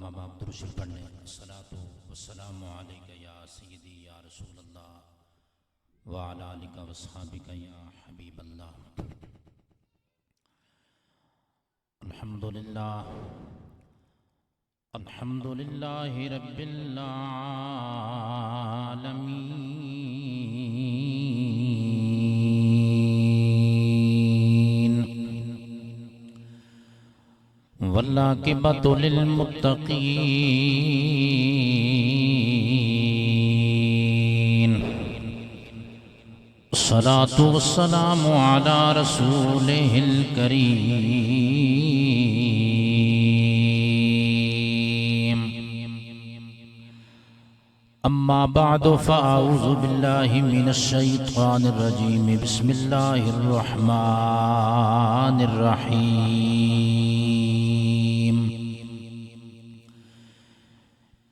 اما بعد درود شریف پڑھنے الصلاۃ والسلام علیک یا سیدی یا رسول اللہ وعلی آلک واصحابک یا حبیب اللہ۔ الحمدللہ رب العالمین والعاقبۃ للمتقین، الصلاۃ والسلام علی رسولہ الکریم، اما بعد فاعوذ باللہ من الشیطان الرجیم، بسم اللہ الرحمن الرحیم۔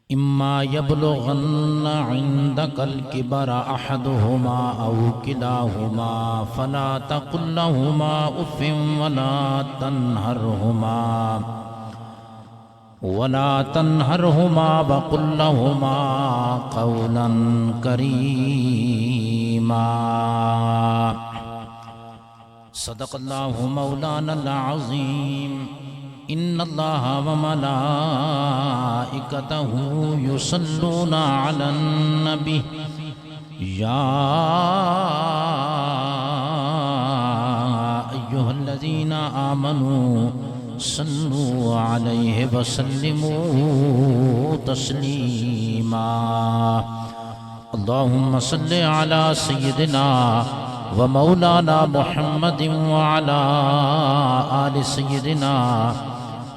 اما یبلغن عندک الکبر احدہما او کلاہما فلا تقل لہما اف ولا تنہرہما وقل لہما قولا کریما۔ صدق اللہ مولانا العظیم۔ ان اللہ وملائکتہ یصلون علی النبی یا ایہا الذین آمنوا صلوا علیہ وسلموا تسلیما۔ اللہم صل علی سیدنا ومولانا محمد وعلى آل سيدنا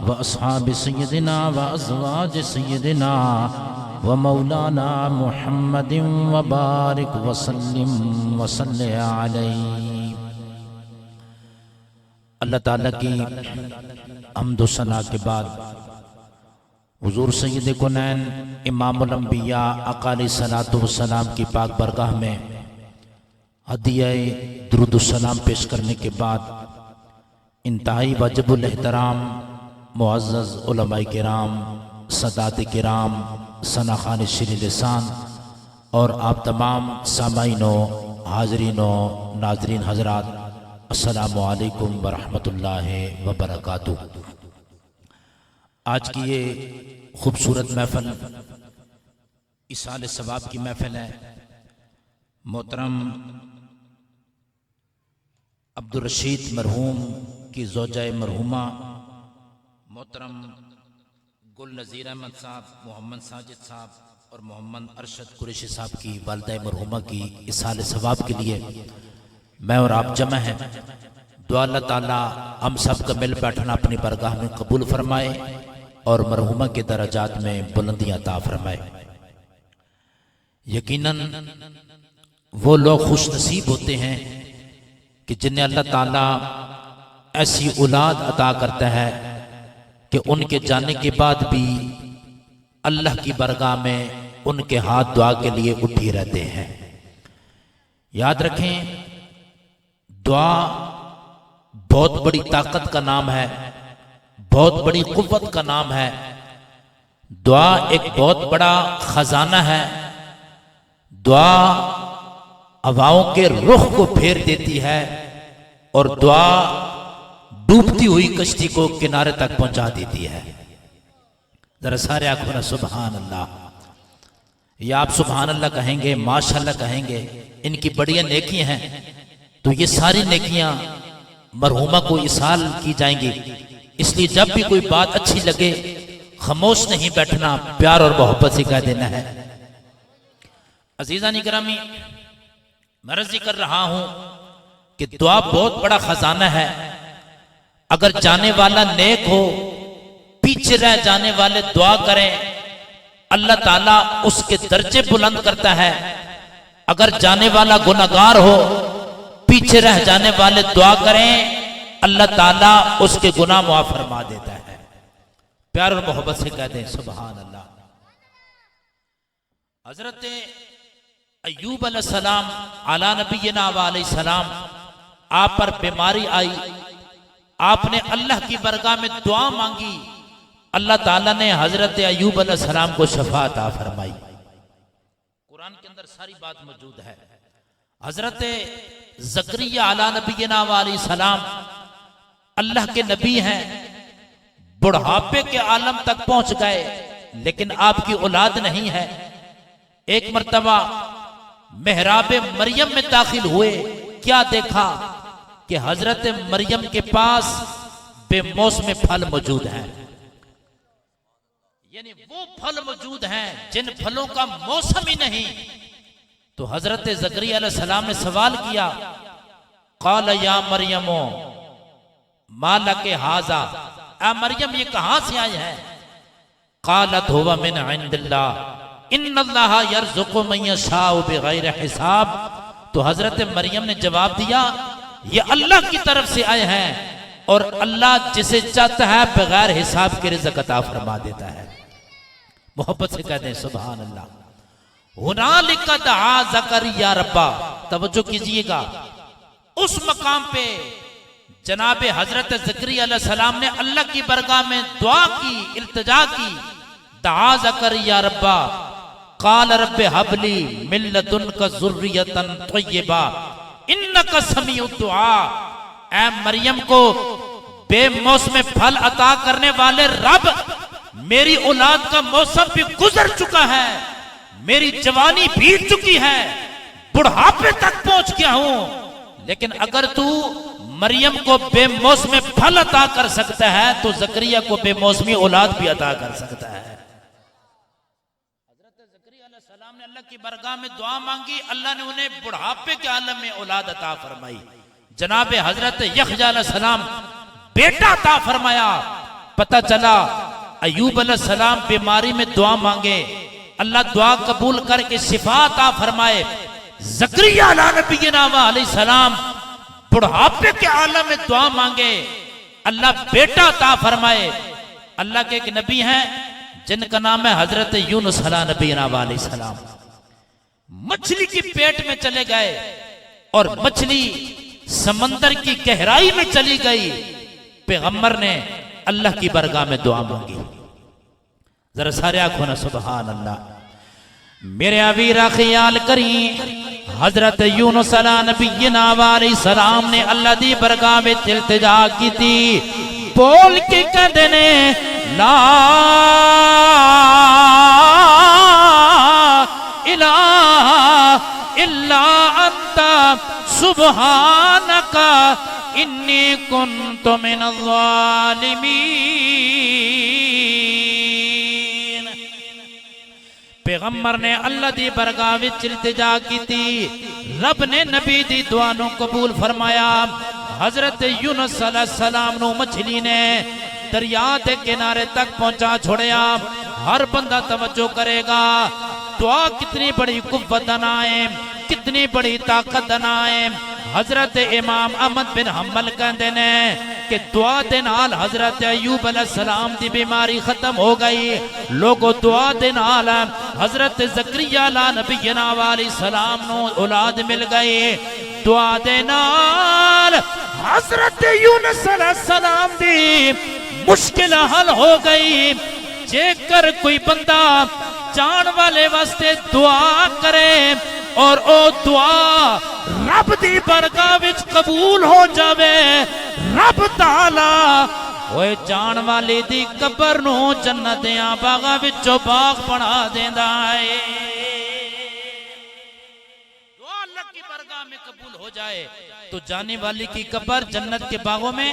وأصحاب سيدنا وأزواج سيدنا ومولانا محمد وبارك وسلم وصل عليه۔ اللہ تعالیٰ کی حمد و ثنا کے بعد حضور سید کونین امام الانبیاء آقا علیہ الصلوۃ والسلام کی پاک برگاہ میں ہدیہ درود السلام پیش کرنے کے بعد انتہائی واجب الاحترام معزز علماء کرام، سادات کرام، ثناخوان شیر لسان اور آپ تمام سامعین و حاضرین و ناظرین حضرات، السلام علیکم ورحمۃ اللہ وبرکاتہ۔ آج کی یہ خوبصورت محفل ایصال ثواب کی محفل ہے۔ محترم عبدالرشید مرحوم کی زوجہ مرحومہ محترم گل نذیر احمد صاحب، محمد ساجد صاحب اور محمد ارشد قریشی صاحب کی والدہ مرحومہ کی ایصال ثواب کے لیے میں اور آپ جمع ہیں۔ دعا اللہ تعالیٰ ہم سب کا مل بیٹھنا اپنی برگاہ میں قبول فرمائے اور مرحومہ کے درجات میں بلندیاں عطا فرمائے۔ یقیناً وہ لوگ خوش نصیب ہوتے ہیں کہ جنہیں اللہ تعالیٰ ایسی اولاد عطا کرتا ہے کہ ان کے جانے کے بعد بھی اللہ کی برگاہ میں ان کے ہاتھ دعا کے لیے اٹھی رہتے ہیں۔ یاد رکھیں، دعا بہت بڑی طاقت کا نام ہے، بہت بڑی قوت کا نام ہے۔ دعا ایک بہت بڑا خزانہ ہے۔ دعا ہواؤں کے رخ کو پھیر دیتی ہے اور دعا ڈوبتی ہوئی کشتی کو کنارے تک پہنچا دیتی ہے۔ ذرا سارے آنکھوں نے سبحان اللہ، یا آپ سبحان اللہ کہیں گے، ماشاءاللہ کہیں گے، ان کی بڑی نیکیاں ہیں، تو یہ ساری نیکیاں مرحومہ کو ایصال کی جائیں گی۔ اس لیے جب بھی کوئی بات اچھی لگے خاموش نہیں بیٹھنا، پیار اور محبت سے کہہ دینا ہے۔ عزیزان گرامی، میں عرض کر رہا ہوں کہ دعا بہت بڑا خزانہ ہے۔ اگر جانے والا نیک ہو، پیچھے رہ جانے والے دعا کریں، اللہ تعالیٰ اس کے درجے بلند کرتا ہے۔ اگر جانے والا گناہگار ہو، پیچھے رہ جانے والے دعا کریں، اللہ تعالیٰ اس کے گناہ معاف فرما دیتا ہے۔ پیار اور محبت سے کہہ دیں سبحان اللہ۔ حضرت ایوب علیہ السلام علی نبینا علیہ السلام، آپ پر بیماری آئی، آپ نے اللہ کی برگاہ میں دعا مانگی، اللہ تعالیٰ نے حضرت ایوب علیہ السلام کو شفا عطا فرمائی. قرآن کے اندر ساری بات موجود ہے. حضرت زکریا علیہ نبینا علیہ السلام اللہ کے نبی ہیں، بڑھاپے کے عالم تک پہنچ گئے لیکن آپ کی اولاد نہیں ہے. ایک مرتبہ محراب مریم میں داخل ہوئے، کیا دیکھا کہ حضرت مریم کے پاس بے موسم پھل موجود ہیں، یعنی وہ پھل موجود ہیں جن پھلوں کا موسم ہی نہیں. تو حضرت زکریا علیہ السلام نے سوال کیا، قال یا مریم ما لک ھذا، اے مریم یہ کہاں سے آئے ہیں؟ قالت هو من عند اللہ ان اللہ یرزق من یشاء بغیر حساب. تو حضرت مریم نے جواب دیا یہ اللہ کی طرف سے آئے ہیں اور اللہ جسے چاہتا ہے بغیر حساب کے رزق عطا فرما دیتا ہے. محبت سے کہتے ہیں سبحان اللہ. ہنالک دعا زکریا ربا. توجہ کیجئے گا، اس مقام پہ جناب حضرت زکریا علیہ السلام نے اللہ کی بارگاہ میں دعا کی، التجا کی. دعا زکریا ربا قال رب هب لي من لدنك ذرية طيبة انك سمیع الدعاء. اے مریم کو بے موسم پھل عطا کرنے والے رب، میری اولاد کا موسم بھی گزر چکا ہے، میری جوانی بیت چکی ہے، بڑھاپے تک پہنچ گیا ہوں، لیکن اگر تو مریم کو بے موسم پھل عطا کر سکتا ہے تو زکریا کو بے موسمی اولاد بھی عطا کر سکتا ہے. حضرت زکریا علیہ السلام نے اللہ کی بارگاہ میں دعا مانگی، اللہ نے انہیں بڑھاپے کے عالم میں اولاد عطا فرمائی. جناب حضرت یحییٰ علیہ السلام بیٹا عطا فرمایا. پتہ چلا ایوب علیہ السلام بیماری میں دعا مانگے، اللہ دعا قبول کر کے شفا عطا فرمائے. زکریا علیہ نبینا علیہ السلام بڑھاپے کے عالم میں دعا مانگے، اللہ بیٹا عطا فرمائے. اللہ کے ایک نبی ہیں جن کا نام ہے حضرت یونس علیہ نبینا علیہ السلام. مچھلی کی پیٹ میں چلے گئے اور مچھلی سمندر کی گہرائی میں چلی گئی. پیغمبر نے اللہ کی بارگاہ میں دعا مانگی. ذرا سارے آنکھوں نا سبحان اللہ. میرے ابیرا خیال کریں، حضرت یونس علیہ نبینا علیہ السلام نے اللہ دی بارگاہ میں التجا کی تھی، بول کے کہتے نے لا الہ الا انت سبحانک انی کنت من الظالمین. پیغمبر نے اللہ دی بارگاہ وچ التجا کی تھی، رب نے نبی دی دعا نو قبول فرمایا. حضرت یونس علیہ السلام نو مچھلی نے دریا دے کنارے تک پہنچا چھوڑیا. ہر بندہ توجہ کرے گا، دعا کتنی بڑی قوت ہے، کتنی بڑی طاقت ہے. حضرت امام احمد بن حنبل کہندے نے کہ دعا دے نال حضرت ایوب علیہ السلام دی بیماری ختم ہو گئی. لوگوں دعا دے نال حضرت زکریا علیہ نبینا علیہ السلام نو اولاد مل گئی. دعا دے نال حضرت یونس علیہ السلام دی مشکل حل ہو گئی. جے کر کوئی بندہ جان والے واسطے دعا کرے اور او دعا رب دی بارگاہ وچ قبول ہو جاوے، رب تعالی اوے جان والی دی قبر نو جنت دیاں باغاں وچوں باغ بنا دیندا ہے. دعا اللہ کی بارگاہ میں قبول ہو جائے تو جانے والی کی قبر جنت کے باغوں میں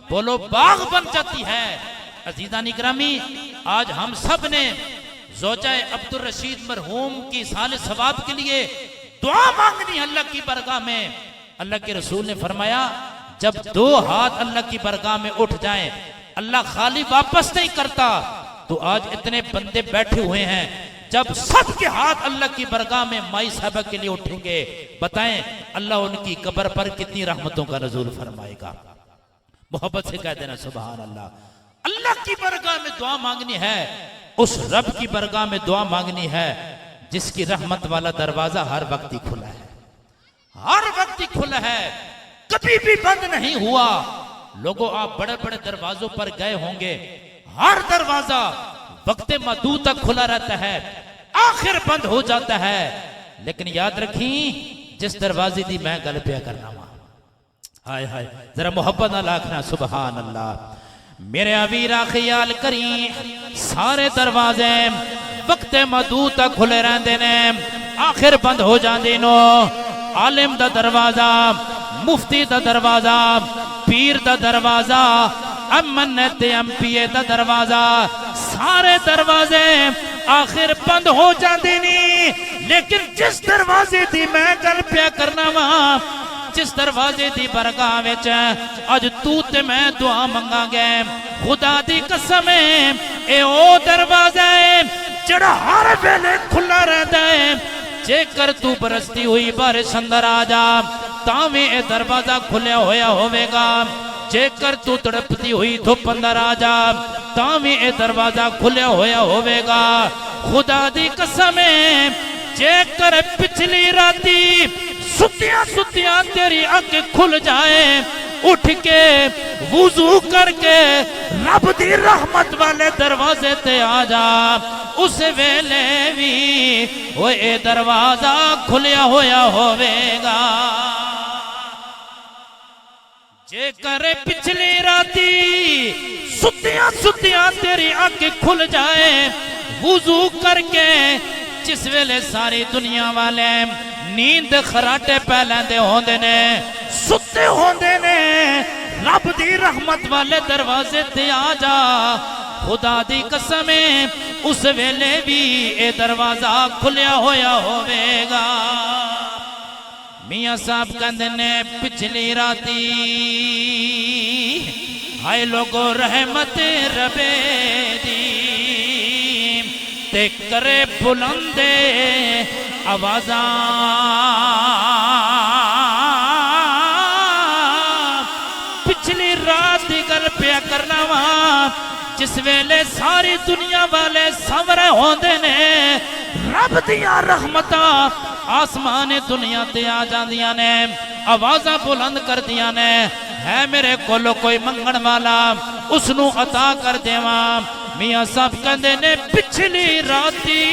بولو باغ بن جاتی ہے. عزیزان اکرامی، آج ہم سب نے زوجہ عبد الرشید مرحوم کی سال ثواب کے لیے دعا مانگنی اللہ کی بارگاہ میں. اللہ کے رسول نے فرمایا جب دو ہاتھ اللہ کی بارگاہ میں اٹھ جائیں اللہ خالی واپس نہیں کرتا. تو آج اتنے بندے بیٹھے ہوئے ہیں، جب سب کے ہاتھ اللہ کی بارگاہ میں مائی صاحبہ کے لیے اٹھیں گے، بتائیں اللہ ان کی قبر پر کتنی رحمتوں کا نزول فرمائے گا. محبت سے کہہ دینا سبحان اللہ. اللہ کی بارگاہ میں دعا مانگنی ہے، اس رب کی بارگاہ میں دعا مانگنی ہے جس کی رحمت والا دروازہ ہر وقت ہی کھلا ہے، ہر وقت ہی کھلا ہے، کبھی بھی بند نہیں ہوا. لوگوں آپ بڑے بڑے دروازوں پر گئے ہوں گے، ہر دروازہ وقت محدود تک کھلا رہتا ہے، آخر بند ہو جاتا ہے، لیکن یاد رکھیں جس دروازے دی میں گل پیا کرنا وا، ہائے ہائے ذرا محبت نہ لاکھنا سبحان اللہ۔ میرے ابیرا خیال کریں سارے دروازے وقت محدود تک کھلے رہندے نے، آخر بند ہو جاندے نو۔ عالم دا دروازہ، مفتی دا دروازہ، پیر دا دروازہ، امن تے ایم پی اے دا دروازہ، سارے دروازے آخر بند ہو جاندے نہیں، لیکن جس دروازے دی میں گل پیا کرنا وا، جس دروازے دی برگاہ وچ اج تو تے میں دعا منگا گے، خدا دی قسم ہے اے او دروازہ ہے جڑا ہر ویلے کھلا رہتا ہے۔ جے کر تو برستی ہوئی بارش اندر آ جا تاویں اے دروازہ کھلیا ہویا ہوے گا، جے کر تو تڑپتی ہوئی دھوپ اندر آ جا تاویں اے دروازہ کھلیا ہویا ہوے گا۔ خدا دی قسم ہے جے کر پچھلی راتی ستیاں ستیاں تیری آنکھ کھل جائے، اٹھ کے وضو کر کے رب دی رحمت والے دروازے تے آ جا، اس ویلے بھی وہ اے دروازہ کھلیا ہویا ہوے گا۔ جے کرے پچھلی راتی ستیاں ستیاں تیری آنکھ کھل جائے، وضو کر کے جس ویلے ساری دنیا والے نیند خراٹے پہلے ہوندے نے، ستے ہوندے نے، رب دی رحمت والے دروازے تے آ جا، خدا دی قسم ہے اس ویلے بھی اے دروازہ کھلیا ہویا ہوے گا۔ میاں صاحب کہندے نے پچھلی راتی ہائے لوگو رحمت ربے دی تے کرے بلندے آوازاں، پچھلی رات دی گل پیا کرنا وا، جس ویلے ساری دنیا والے سورے ہوندے نے، رب دیاں رحمتاں آسمان دنیا تے آ جاندیاں نے، آوازاں بلند کر دیاں نے، ہے میرے کولو کوئی منگن والا اس نو عطا کر دیواں۔ میاں صاحب کہندے نے پچھلی راتی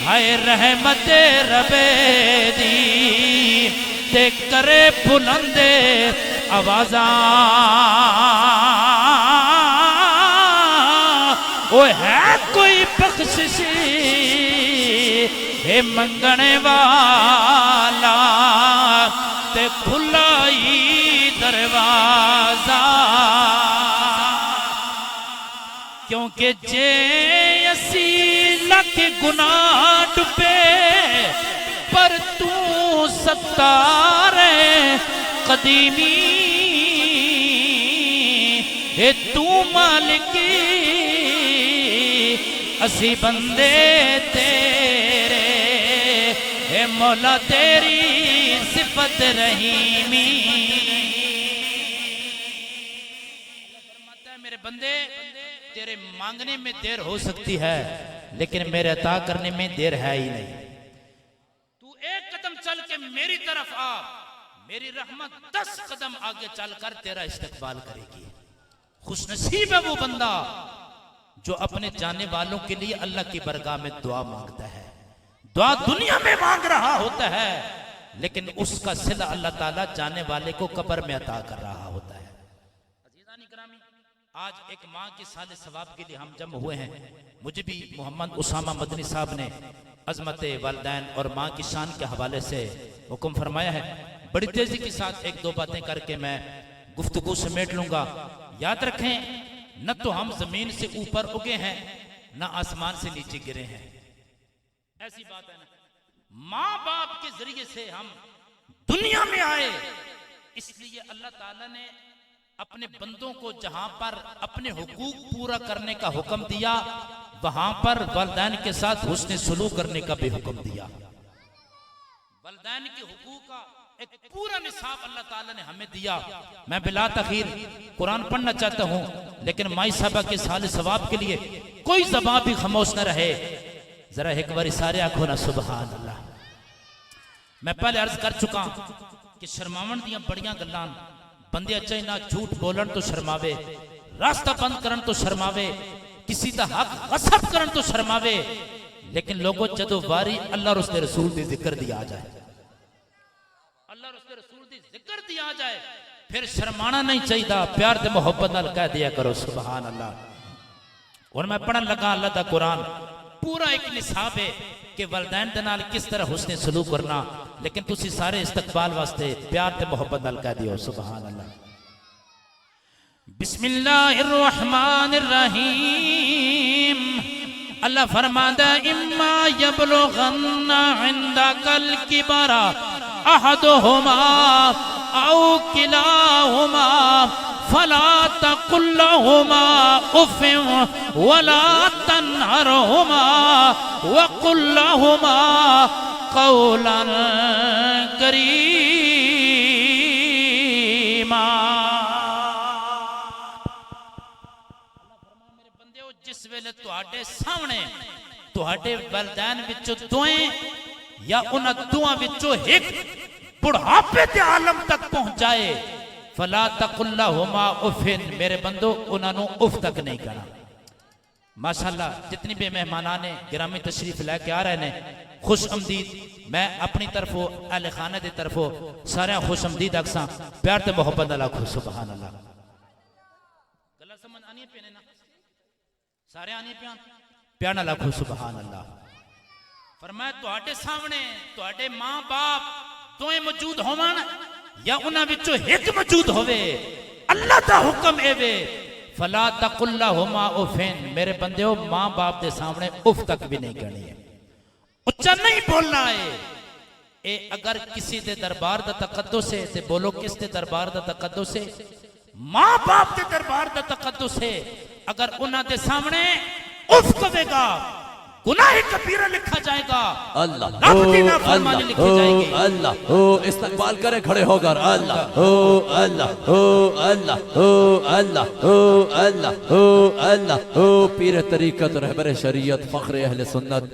ہائے رحمت ربے دی تے کرے بلندے آوازاں، وہ ہے کوئی بخششی اے منگنے والا تے کھلائی دروازہ، کیونکہ جے اسی لکھ گناہ ڈبے پر تو ستار قدیمی، اے تو مالکی اسی بندے تیرے، اے مولا تیری صفت رحیمی۔ فرماتا ہے میرے بندے تیرے مانگنے میں دیر ہو سکتی ہے لیکن میرے عطا کرنے میں دیر ہے ہی نہیں۔ تو ایک قدم چل کے میری طرف آ، میری رحمت 10 قدم آگے چل کر تیرا استقبال کرے گی۔ خوش نصیب ہے وہ بندہ جو اپنے جانے والوں کے لیے اللہ کی برگاہ میں دعا مانگتا ہے۔ دعا دنیا میں مانگ رہا ہوتا ہے لیکن اس کا صلہ اللہ تعالیٰ جانے والے کو قبر میں عطا کر رہا ہوتا ہے۔ عزیزان اکرامی، آج ایک ماں کے سال ثواب کے لیے ہم جمع ہوئے ہیں۔ مجھے بھی محمد اسامہ مدنی صاحب نے عظمت والدین اور ماں کی شان کے حوالے سے حکم فرمایا ہے۔ بڑی تیزی کے ساتھ ایک دو باتیں کر کے میں گفتگو سمیٹ لوں گا۔ یاد رکھیں نہ تو ہم زمین سے اوپر اگے ہیں نہ آسمان سے نیچے گرے ہیں، ایسی بات ہے نا۔ ماں باپ کے ذریعے سے ہم دنیا میں آئے، اس لیے اللہ تعالیٰ نے اپنے بندوں کو جہاں پر اپنے حقوق پورا کرنے کا حکم دیا وہاں پر والدین کے ساتھ حسن سلوک کرنے کا بھی حکم دیا۔ والدین کے حقوق کا ایک پورا نصاب اللہ تعالیٰ نے ہمیں دیا۔ میں بلا تاخیر قرآن پڑھنا چاہتا ہوں لیکن مائی صاحبہ کے سال ثواب کے لیے کوئی زبان بھی خاموش نہ رہے۔ ذرا ایک بار سارے آنکھوں نا سبحان اللہ۔ میں پہلے عرض کر چکا کہ شرماون دیاں بڑیاں گلان بندے اچھے نہ جھوٹ بولن تو شرماوے، راستہ بند کرن تو شرماوے، کسی دا حق غصب کرن تو شرماوے، لیکن لوگوں جدو واری اللہ اور اس کے رسول دی ذکر دی آ جائے، اللہ اور اس کے رسول دی ذکر دی آ جائے، پھر شرمانا نہیں چاہیے، پیار دے محبت نال کہہ دیا کرو سبحان اللہ۔ اور میں پڑھن لگا اللہ دا قرآن، پورا ایک نصاب ہے کہ والدین دے نال کس طرح حسن سلوک کرنا، لیکن تسی سارے استقبال واسطے پیار تے محبت نال کہہ دیو سبحان اللہ۔ بسم اللہ الرحمن الرحیم، اللہ فرماتا اما یبلغن عندک الکبر احدہما او کلاہما فلا تقل لهما اف ولا تنهرهما وقل لهما قولا کریما۔ میرے بندیو، جس ویلے تہاڈے سامنے تہاڈے والدین وچوں دوئیں یا انہاں دوواں وچوں ایک بڑھاپے دے عالم تک پہنچ جائے، فلا تقل لهما اف، میرے بندو انہاں نوں اف تک نہیں کہنا۔ ماشاءاللہ جتنی بھی مہمانان گرامی تشریف لے کے آ رہے ہیں، خوش آمدید۔ میں اپنی طرفوں اہل خانہ دی طرفوں سارے خوش آمدید اکساں، پیار تے محبت نال آکھو سبحان اللہ۔ گلا سمجھ آنی پینے نا، سارے آنی پیان پیار نال آکھو سبحان اللہ۔ فرمایا تہاڈے سامنے تہاڈے ماں باپ دوئیں موجود ہوون یا انہاں وچوں ایک موجود ہوئے، اللہ دا حکم اے وے فلا تقل لهما اف، میرے بندیو ماں باپ دے سامنے اف تک بھی نہیں کہنی ہے، اچھا نہیں بولنا ہے۔ اے اگر کسی دے دربار دا تقدس ہے تے بولو کس دے دربار دا تقدس ہے؟ ماں باپ دے دربار دا تقدس ہے۔ اگر انہاں دے سامنے اف کہے گا گناہ کبیرہ لکھا جائے گا، اللہ رب دی نافرمانی لکھی جائے گی۔ اللہ استقبال کرے کھڑے ہو کر اللہ اللہ اللہ اللہ اللہ اللہ پیر طریقت، رہبر شریعت، فخر اہل سنت،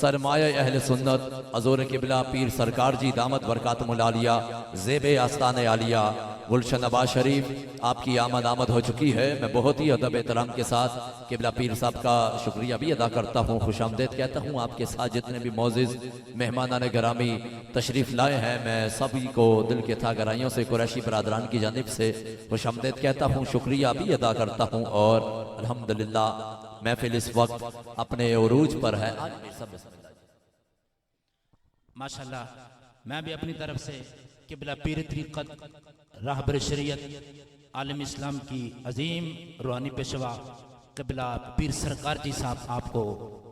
سرمایہ اہل سنت، حضور قبلہ پیر سرکار جی دامت برکاتم العالیہ، زیب آستان عالیہ گلشن نواز شریف، آپ کی آمد ہو چکی ہے۔ میں بہت ہی ادب احترام کے ساتھ قبلہ پیر صاحب کا شکریہ بھی ادا کرتا ہوں، خوش آمدید کہتا ہوں۔ آپ کے ساتھ جتنے بھی معزز مہمانان گرامی تشریف لائے ہیں، میں سبھی کو دل کے تھا گرائیوں سے قریشی برادران کی جانب سے خوش آمدید کہتا ہوں، شکریہ بھی ادا کرتا ہوں۔ اور الحمدللہ محفل اس وقت اپنے عروج پر ہے۔ ماشاءاللہ میں بھی اپنی طرف سے قبلہ پیر طریقت، راہبر شریعت، عالم اسلام کی عظیم روحانی پیشوا قبلہ پیر سرکار جی صاحب آپ کو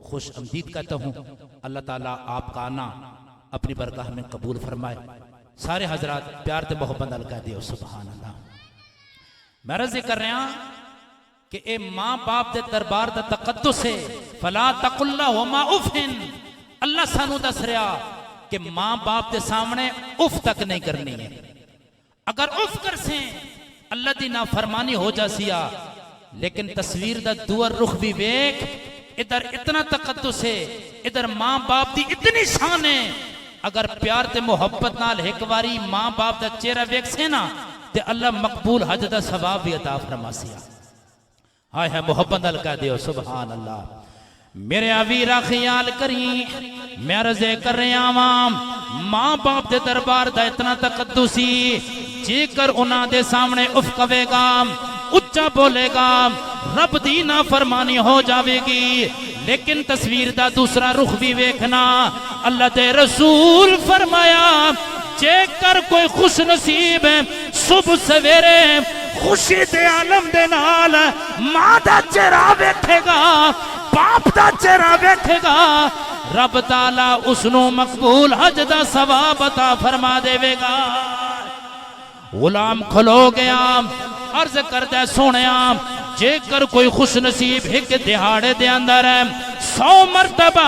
خوش آمدید کہتا ہوں۔ اللہ تعالیٰ آپ کا آنا اپنی برگاہ میں قبول فرمائے۔ سارے حضرات پیار تے محبت نال کہہ دیو سبحان اللہ۔ میں رضی کر رہا ہوں کہ اے ماں باپ دے دربار دا تقدس ہے، فلا تقل لهما اف، اللہ سانو دس رہا کہ ماں باپ دے سامنے اف تک نہیں کرنی ہے۔ اگر اف کر سیں اللہ دی نافرمانی ہو جا سیا، لیکن تصویر دا دور رخ بھی ویک، ادھر اتنا تقدس ہے، ادھر ماں باپ دی اتنی شان ہے۔ اگر پیار تے محبت نال ایک واری ماں باپ دا چہرہ ویک سے نا تے اللہ مقبول حج دا ثواب بھی عطا فرما سیا۔ ہائے ہے محبت نال کہہ دیو سبحان اللہ۔ میرے آویرہ خیال کری، میں رضے کر رہے عوام ماں باپ دے دربار دا اتنا تقدسی، جے کر انہاں دے سامنے اف کہے گا، اچھا بولے گا، رب دی نافرمانی ہو جاوے گی۔ لیکن تصویر دا دوسرا رخ بھی ویکھنا، اللہ دے رسول فرمایا جے کر کوئی خوش نصیب ہے صبح سویرے خوشی دے عالم دے نال ماں دا چہرہ ویکھے گا، باپ دا چہرہ ویکھے گا، رب تعالیٰ اس نو مقبول حج دا ثواب عطا فرما دے گا۔ غلام کھلو گیا، عرض کردہ سونیا جے کر کوئی خوش نصیب ایک دہاڑے دے اندر ہے 100 مرتبہ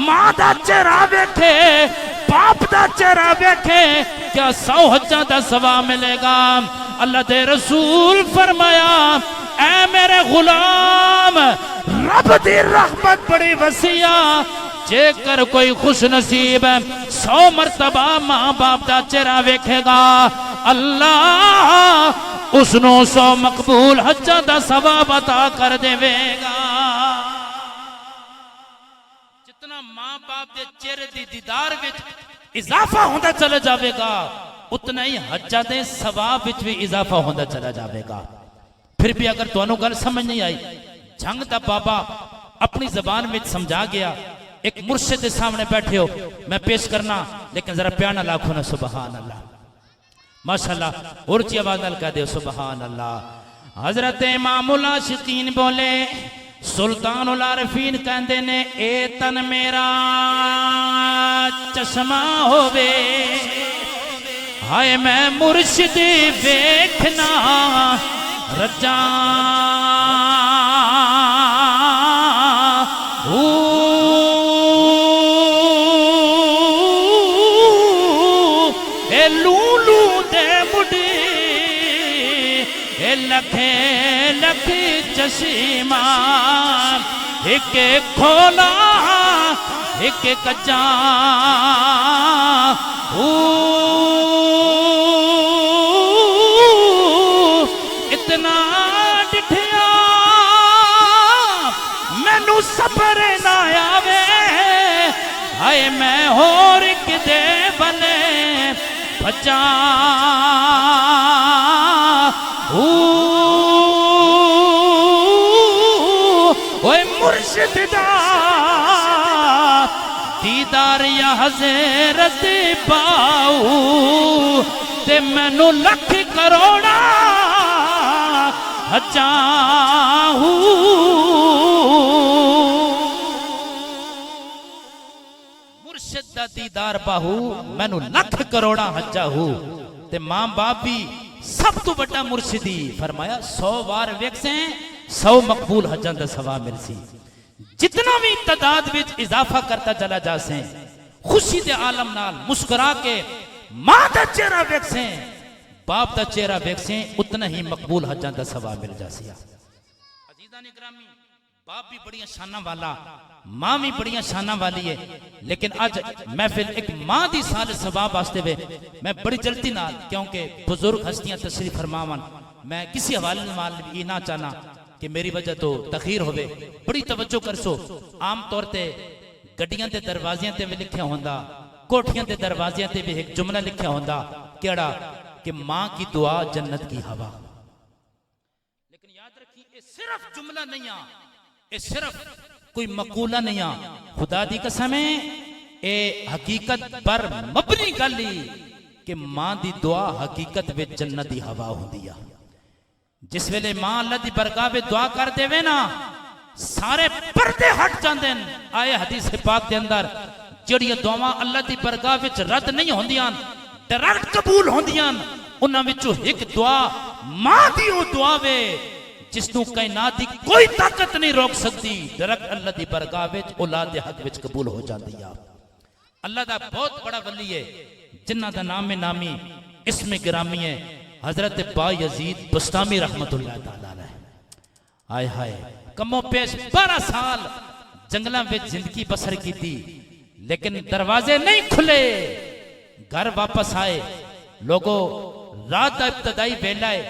ماں دا چہرہ ویکھے، باپ دا چہرہ ویکھے، کیا 100 حجاں دا ثواب ملے گا۔ اللہ دے رسول فرمایا اے میرے غلام، رب دی رحمت بڑی وسیع، جے کر کوئی خوش نصیب 100 مرتبہ ماں باپ دا چہرہ ویکھے گا، اللہ اس نو 100 مقبول حجاں دا ثواب عطا کر دے گا۔ جتنا ماں باپ دے چہرے دی دیدار وچ اضافہ ہوندا چلا جاوے گا اتنا ہی حجاں دے ثواب وچ بھی اضافہ ہوندا چلا جاوے گا۔ پھر بھی اگر تانوں گل سمجھ نہیں آئی، جھنگ دا بابا اپنی زبان میں سمجھا گیا، ایک مرشد سامنے بیٹھے ہو، میں پیش کرنا لیکن ذرا پیار نہ لاکھو نا سبحان اللہ، ماشاءاللہ اونچی آواز نال کہہ دے سبحان اللہ۔ حضرت امام العاشقین بولے، سلطان العارفین کہندے نے اے تن میرا چشمہ ہووے، ہائے میں مرشد ویکھنا رجاں اے لولو دے مڈی اے لکھے لکھ چشمہ، ایک کھولا ایک کچا، اتنا ڈٹھیا مینو صبر نہ آوے، ہائے میں ہور کدے بلے بچا، اوے مرشد دا دیدار یا حضرت پاؤ تے مینو لکھ کروڑا چاہوں، مرشد دا دیدار پاہو مینو لکھ کروڑا حجا ہو، تے ماں باپ بھی سب تو بڑا مرشدی فرمایا 100 وار ویکسیں 100 مقبول حجاں دا ثواب ملسی۔ جتنا بھی تعداد وچ اضافہ کرتا چلا جاسیں، خوشی دے عالم نال مسکرا کے ماں دا چہرہ ویکسیں باپ دا چہرہ ویکسیں اتنا ہی مقبول حجاں دا ثواب مل جاسیا۔ عزیزان اکرامی، باپ بھی بڑیاں شانہ والا، ماں بھی بڑیاں شانہ والی ہے، لیکن آج محفل ایک ماں دی سال ثواب واسطے ہوئے میں بڑی جلدی نال، کیونکہ بزرگ ہستیاں تشریف فرماون، میں کسی حوالے نال یہ نہ چاہنا کہ میری وجہ تو تخیر ہوئے، بڑی توجہ کرسو۔ عام طور تے گڈیاں تے دروازیاں تے بھی لکھیا ہوندا، کوٹھیاں تے دروازیاں تے بھی ایک جملہ لکھیا ہوندا، کیڑا کہ ماں کی دعا جنت کی ہوا۔ لیکن یاد رکھیں یہ صرف جملہ نہیں آ، یہ صرف کوئی مقولہ نہیں آ، خدا دی قسم ہے اے حقیقت پر مبنی گلی کہ ماں دی دعا حقیقت وچ جنت دی ہوا ہوندی ہے۔ جس ویلے ماں اللہ دی برگاہ وچ دعا کر دے وے نا، سارے پردے ہٹ جاندے ہیں۔ آئے حدیث پاک دے اندر جڑیاں دعاواں اللہ دی برگاہ وچ رد نہیں ہوندیاں، ڈائریکٹ قبول ہوندیاں، انہاں وچوں ایک دعا ماں دی او دعا وے جس نو کائنات دی کوئی طاقت نہیں روک سکتی، ڈائریکٹ اللہ دی برگاہ وچ اولاد دے حق وچ قبول ہو جاندی ہے۔ اللہ دا بہت بڑا ولی ہے جنہ دا نام نامی اسم گرامی ہے حضرت با یزید بستامی رحمت اللہ تعالی علیہ۔ آئے ہائے کمو پیش 12 سال جنگلاں وچ زندگی بسر کی تھی، لیکن دروازے نہیں کھلے، گھر واپس آئے، لوگوں رات دا ابتدائی ویلا ہے،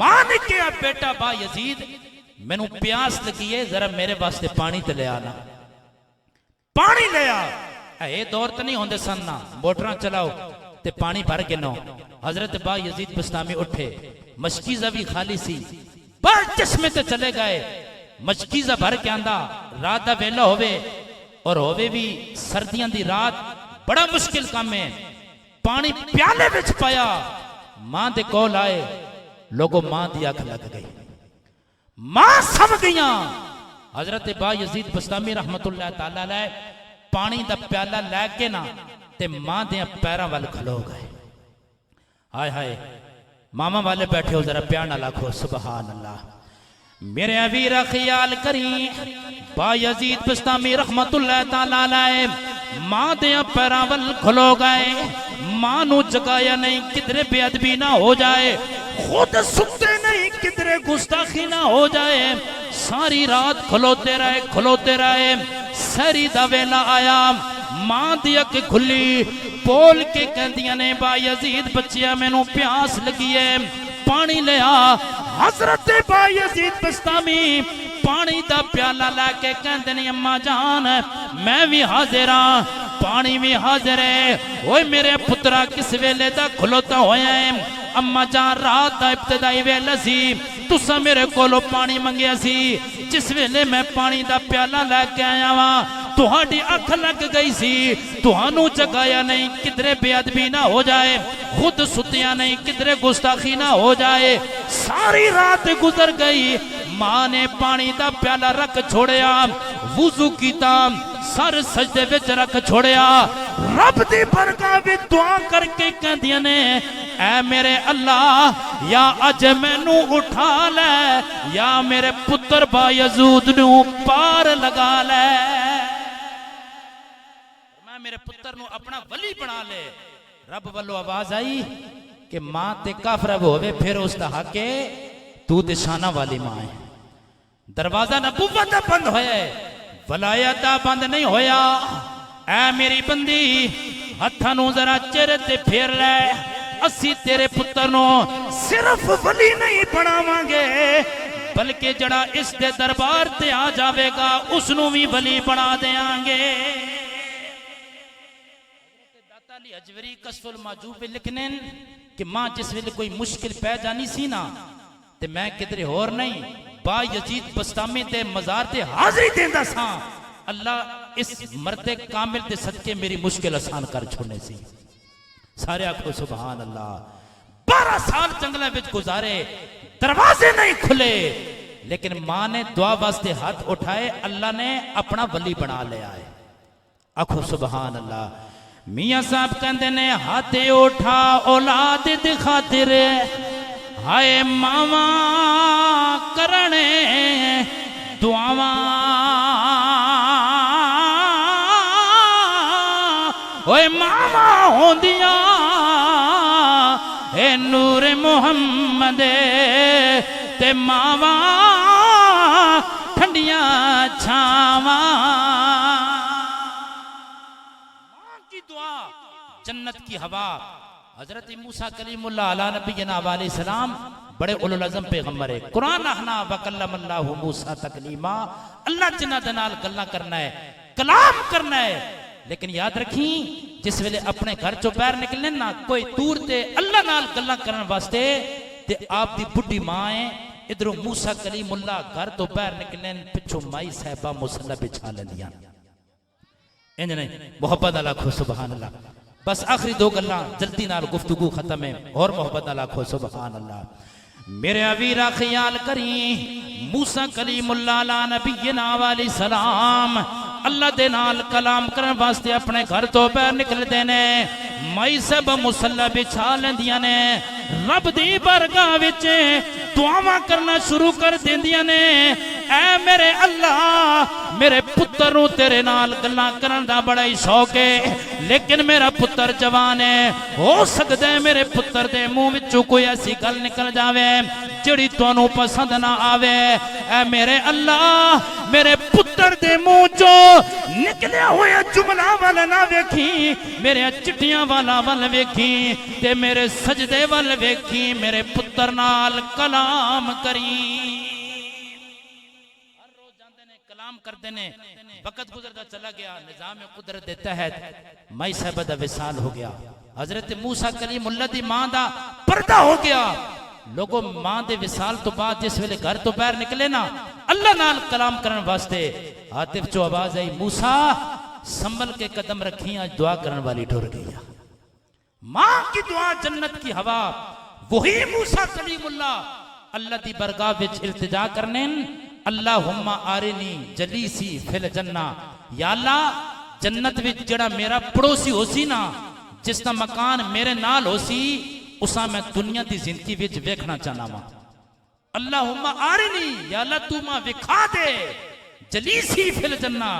ماں نے کہا بیٹا با یزید میں نو پیاس لگی ہے، ذرا میرے واسطے پانی تے لے آنا۔ پانی لے آ، اے دور تے نہیں ہوندے سن نا، موٹراں چلاؤ تے پانی بھر کے نو۔ حضرت با یزید بستامی اٹھے، مشکیزہ بھی خالی سی، بار چشمے تے چلے گئے، مشکیزہ بھر کے آندہ، رات دا ویلا ہوئے اور ہوئے بھی سردیاں دی رات، بڑا مشکل کام ہے، پانی پیالے وچ پایا، ماں دے کول آئے، لوگوں ماں دی آنکھ لگ گئی، ماں سم گئیاں۔ حضرت با یزید بستامی رحمت اللہ تعالیٰ علیہ پانی دا پیالہ لے کے نا تے ماں دے پیراں وال کھلو گئے۔ ہائے ہائے ماما والے بیٹھے ہو، ذرا پیار نہ لاکھو سبحان اللہ۔ میرے عبیرہ خیال کریں با یزید بستامی رحمت اللہ تعالیٰ علیہ ماں دے پیراں وال کھلو گئے، ماں نو جگایا نہیں کدھرے بے ادبی نہ ہو جائے، خود سکتے نہیں کدھرے گستاخی نہ ہو جائے، ساری رات کھلوتے رہے، سری دا ویلا آیا، ماں دی اکھ کھلی، بول کے کہندیاں نے با یزید بچیا میں نو پیاس لگی ہے، پانی لیا حضرت بایزید بستامی پانی دا پیالہ لے کے کہندے نے اماں جان میں بھی حاضر ہاں پانی بھی حاضر ہے اوے میرے پترا کس ویلے دا کھلوتا ہویا ہے اماں جان رات دا ابتدائی ویلہ سی تسا میرے کولو پانی منگیا سی جس ویلے میں پانی دا پیالہ لے کے آیا ہاں تہاڈی اکھ لگ گئی سی تہانوں جگایا نہیں کدرے بے ادبی نہ ہو جائے خود ستیا نہیں کدرے گستاخی نہ ہو جائے ساری رات گزر گئی ماں نے پانی دا پیالہ رکھ چھوڑیا وضو کیتا سر سجدے وچ رکھ چھوڑیا رب دی برگاہ وچ دعا کر کے کہندیاں نے اے میرے اللہ یا اج مینوں اٹھا لے یا میرے پتر بایزید نوں پار لگا لے میں میرے پتر نوں اپنا ولی بنا لے رب والو آواز آئی کہ ماں تے کافر ہوئے پھر اس دا حق ہے تو تے شانہ والی ماں ہے دروازہ نبوت بند ہویا ہے ولایت بند نہیں ہویا اے میری بندی ہتھاں نوں ذرا چہرے تے پھیر لے اسی تیرے پتر نوں صرف ولی نہیں بناواں گے بلکہ جڑا اس دے دربار تے آ جاوے گا اس نوں بھی ولی بنا دیاں گے داتا علی حجوری کشف المعجوب لکھنے کہ ماں جس ویلے کوئی مشکل پہ جانی سی نا تے میں کدھر اور نہیں بایزید بستامی تے مزار تے حاضری دیندہ ساں اللہ اس مرد کامل تے صدقے میری مشکل آسان کر چھوڑنے سی سارے آنکھوں سبحان اللہ 12 سال جنگلے وچ گزارے دروازے نہیں کھلے لیکن ماں نے دعا واسطے ہاتھ اٹھائے اللہ نے اپنا ولی بنا لیا ہے آنکھوں سبحان اللہ میاں صاحب کہندے نے ہاتھ اٹھا اولاد دی خاطر ہائے ماما کرنے دعاواں اوے ماما ہوندیاں اے نور محمد تے ماما ٹھنڈیاں چھاواں ماں کی دعا جنت کی ہوا حضرت موسیٰ کلیم اللہ علیہ نبینا علیہ السلام بڑے اولو العظم پیغمبر ہے قرآن احنا وکلم اللہ موسیٰ تکلیما اللہ جنہ دنال گلنا کرنا ہے کلام کرنا ہے لیکن یاد رکھیں جس ویلے اپنے گھر چو پیر نکلنے نا کوئی دور تے اللہ نال گلنا کرنے واسطے تے آپ دی بڑی ماں ہے ادھروں موسیٰ کلیم اللہ گھر تو پیر نکلنے پچھو مائی صاحبہ مسلح بچھا لے لیا انج نہیں محبت اللہ کو سبحان اللہ بس آخری 2 گلاں جلدی نال گفتگو ختم ہے اور محبت اللہ کو سبحان اللہ میرے اویرہ خیال کریں موسیٰ کلیم اللہ علیہ نبینا علیہ السلام اللہ دے نال کلام کرن واسطے اپنے گھر تو پیر نکل دینے مائی سب مسلح بچھا لیندیاں نے رب دی برگاہ وچ دعاواں کرنا شروع کر دیندیاں نے اے میرے اللہ میرے پتر نوں تیرے نال گلاں کرن دا بڑا ہی شوق ہے لیکن میرا پتر جوان ہے ہو سکدا ہے میرے پتر دے منہ وچوں کوئی ایسی گل نکل جاوے جڑی تانوں پسند نہ آوے اے میرے اللہ میرے پتر دے منہ چوں نکلیا ہویا جملہ والا نہ ویکھی میرے چٹیاں والا ول ویکھی تے میرے سجدے ول ویکھی میرے پتر نال کلام کری کلام کرتے نے وقت گزرتا چلا گیا نظام قدرت دے تحت مائی صاحبہ دا وصال ہو گیا حضرت موسیٰ کلیم اللہ دی ماں دا پردہ ہو گیا لوگوں ماں دے وصال تو بعد جس ویلے گھر تو باہر نکلے نا اللہ نال کلام کرن واسطے عاطف چو آواز آئی موسیٰ سنبھل کے قدم رکھیاں دعا کرن والی ڈور گئی ماں کی دعا جنت کی ہوا وہی موسیٰ کلیم اللہ دی برگاہ وچ التجا کرنے اللہم آرنی جلیسی فی الجنہ یا اللہ جنت وچ جڑا میرا پڑوسی ہو سی نا جس کا مکان میرے نال ہو سی اسا میں دنیا دی زندگی وچ ویکھنا چاہنا وا اللہم آرنی یا اللہ تو ماں وکھا دے جلیسی فی الجنہ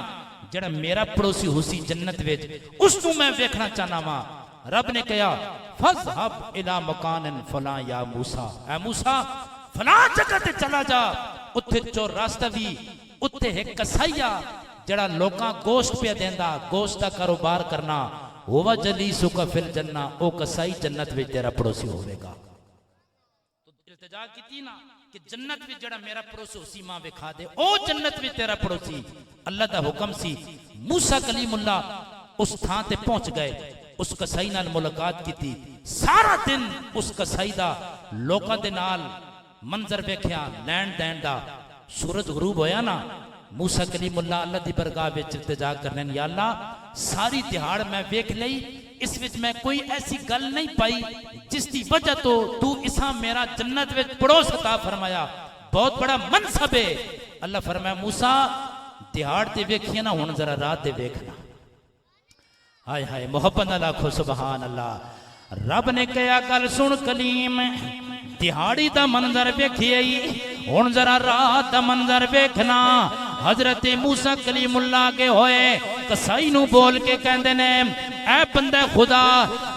جڑا میرا پڑوسی ہو سی جنت وچ اس تو میں ویکھنا چاہنا وا رب نے کہا فَذْهَبْ إِلَى مَكَانٍ فَلَا يَا موسیٰ اے موسیٰ فلاں جگہ تے چلا جا اتھے چو راستہ بھی اتھے ایک کسائیا جڑا لوکاں گوشت پہ دیندا گوشت دا کاروبار کرنا ہوا جلیسو کا فی الجنہ او کسائی جنت وچ تیرا پڑوسی ہوئے گا التجا کی نا کہ جنت میں جڑا میرا پڑوسی اسی ماں وکھا دے او جنت میں تیرا پڑوسی اللہ دا حکم سی موسیٰ کلیم اللہ اس تھان تے پہنچ گئے اس کسائی نال ملاقات کی تھی سارا دن اس کسائی دا لوکاں دے نال منظر ویکھیا لین دین دا سورج غروب ہویا نا موسیٰ کلیم اللہ دی برگاہ وچ التجا کرنے یا اللہ ساری دہاڑ میں ویکھ لئی اس وچ میں کوئی ایسی گل نہیں پائی جس دی وجہ تو اساں میرا جنت وچ پڑوس عطا فرمایا بہت بڑا منصب ہے اللہ فرمایا موسیٰ دہاڑ تے ویکھیا نا ہن ذرا رات تے ویکھنا ہائے ہائے محبت نہ لاکھو سبحان اللہ رب نے کہا گل سن کلیم دہاڑی دا منظر ویکھیئی ہن ذرا رات دا منظر ویکھنا حضرت موسیٰ کلیم اللہ کے ہوئے کسائی نو بول کے کہندے نے اے بندہ خدا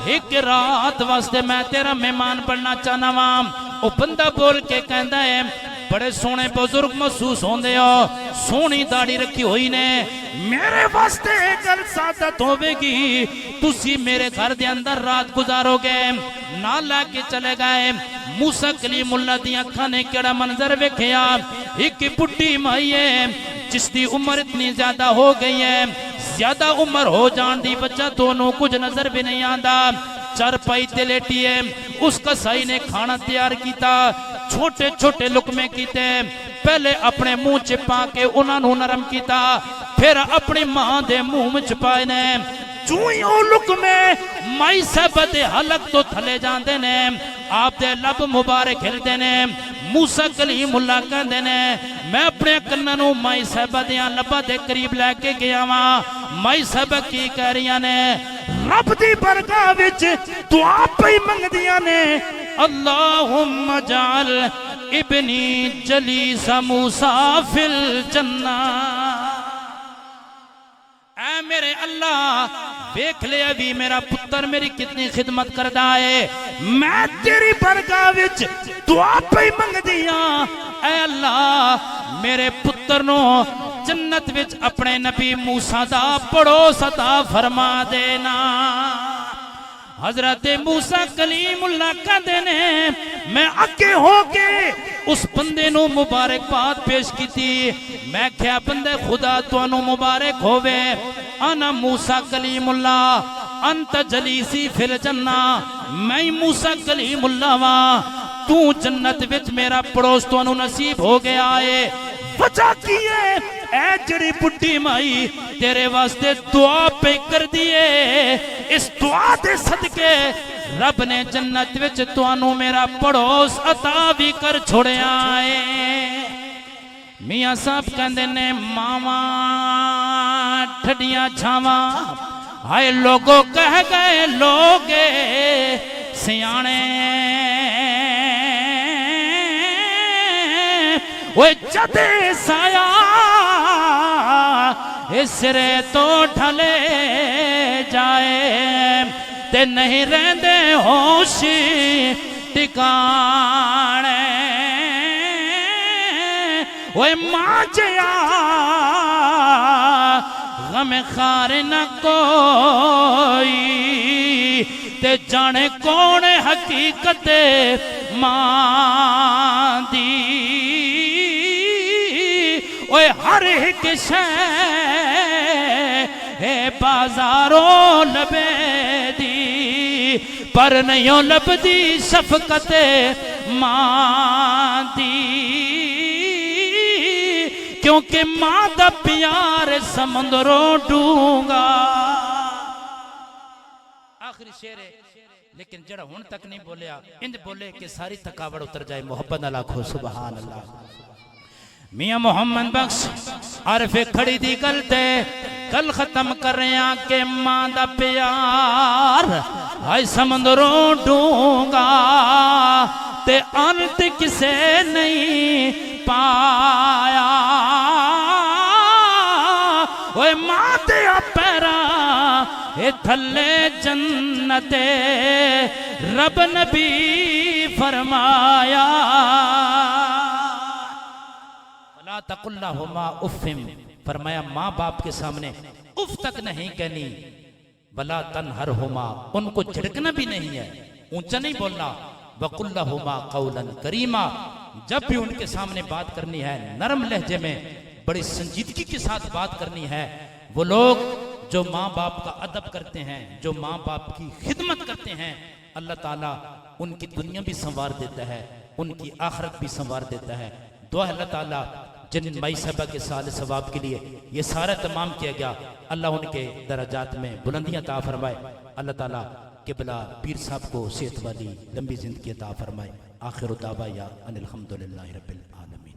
ایک رات واسطے میں تیرا مہمان پڑھنا چاہنا وام او بندہ بول کے کہندا ہے بڑے سونے بزرگ محسوس ہوندے ہو سونی داڑھی رکھی ہوئی نے میرے واسطے گل سعادت ہوے گی تسی میرے گھر دے اندر رات گزارو گے نہ لا کے چلے گئے موسیٰ کلیم اللہ دی اکھاں نے کیڑا منظر ویکھیا ایک بڈھی مائی ہے جس دی عمر اتنی زیادہ ہو گئی ہے زیادہ عمر ہو جان دی وجہ دونوں کچھ نظر بھی نہیں آندا چار پائی تے لیٹی ہے اس کسائی نے کھانا تیار کیتا چھوٹے چھوٹے لقمے کیتے پہلے اپنے منہ چپا کے انہاں نو نرم کیتا پھر اپنی ماں دے منہ میں چپائے نے چوئیوں لقمے مائی صاحب دے حلق تو تھلے جاندے نے آپ دے لب مبارک ہلدے نے موسیٰ کلیم اللہ کہندے نے میں اپنے کننوں مائی صاحب دیاں لبا دے قریب لے کے گیا ماں مائی صاحب کی کہہ رہی نے رب دی برگاہ وچ دعا پئی منگ دیاں نے اللہم جعل ابنی جلیس موسیٰ فی الجنہ اے میرے اللہ دیکھ لے ابھی میرا پتر میری کتنی خدمت کردہ ہے میں تیری برگاہ وچ دعا پہ منگ دیا اے اللہ میرے پتر نو جنت وچ اپنے نبی موسیٰ دا پڑوس عطا فرما دینا حضرت موسیٰ کلیم اللہ کہندے نے میں اگے ہو کے اس بندے نو مبارک بات پیش کی تھی میں کیا بندے خدا تو انو مبارک ہوئے انا موسیٰ کلیم اللہ انت جلیسی فی الجنہ میں موسیٰ کلیم اللہ وہاں تو جنت وچ میرا پڑوس تو انو نصیب ہو گیا ہے وجہ کیے اے جڑی بڈھی مائی تیرے واسطے دعا پہ کر دیئے اس دعا دے صدقے رب نے جنت وچ توانو میرا پڑوس عطا بھی کر چھوڑے آئے میاں صاحب کہندے نے ماما ٹھڈیاں چھاواں ہائے لوگوں کہہ گئے لوگے سیانے وہ جدے سایا اسرے تو ڈھلے جائے تے نہیں رہندے ہوشی ٹکانے وہ ماں جیا غم خار نہ کوئی تے جانے کون حقیقت ماں دی اوے ہر ایک شے اے بازاروں لبے دی پر نہیں لب دی شفقت ماں دی کیونکہ ماں دا پیار سمندروں ڈونگا آخری شعر ہے لیکن جڑا ہون تک نہیں بولیا انج بولے کہ ساری تھکاوٹ اتر جائے محبت نہ لاکھو سبحان اللہ میاں محمد بخش عرف کھڑی دی گلتے کل ختم کر رہے ہیں کہ ماں دا پیار ہائے سمندروں ڈونگا تے انت کسے نہیں پایا اوے ماں دیا پیرا اے تھلے جنت رب نبی فرمایا وَلَا تَقُلْ لَهُمَا اُفٍ فرمایا ماں باپ کے سامنے اف تک نہیں کہنی وَلَا تَنْهَرْهُمَا ان کو جھڑکنا بھی نہیں ہے اونچا نہیں بولنا وَقُلْ لَهُمَا قَوْلًا كَرِيمًا، جب بھی ان کے سامنے بات کرنی ہے نرم لہجے میں بڑی سنجیدگی کے ساتھ بات کرنی ہے۔ وہ لوگ جو ماں باپ کا ادب کرتے ہیں، جو ماں باپ کی خدمت کرتے ہیں، اللہ تعالیٰ ان کی دنیا بھی سنوار دیتا ہے، ان کی آخرت بھی سنوار دیتا ہے۔ دعا اللہ تعالیٰ جن مائی صاحبہ کے سال ثواب کے لیے یہ سارا تمام کیا گیا، اللہ ان کے درجات میں بلندیاں عطا فرمائے۔ اللہ تعالیٰ قبلہ پیر صاحب کو صحت والی لمبی زندگی عطا فرمائے۔ آخر دعوایا ان الحمدللہ رب العالمین۔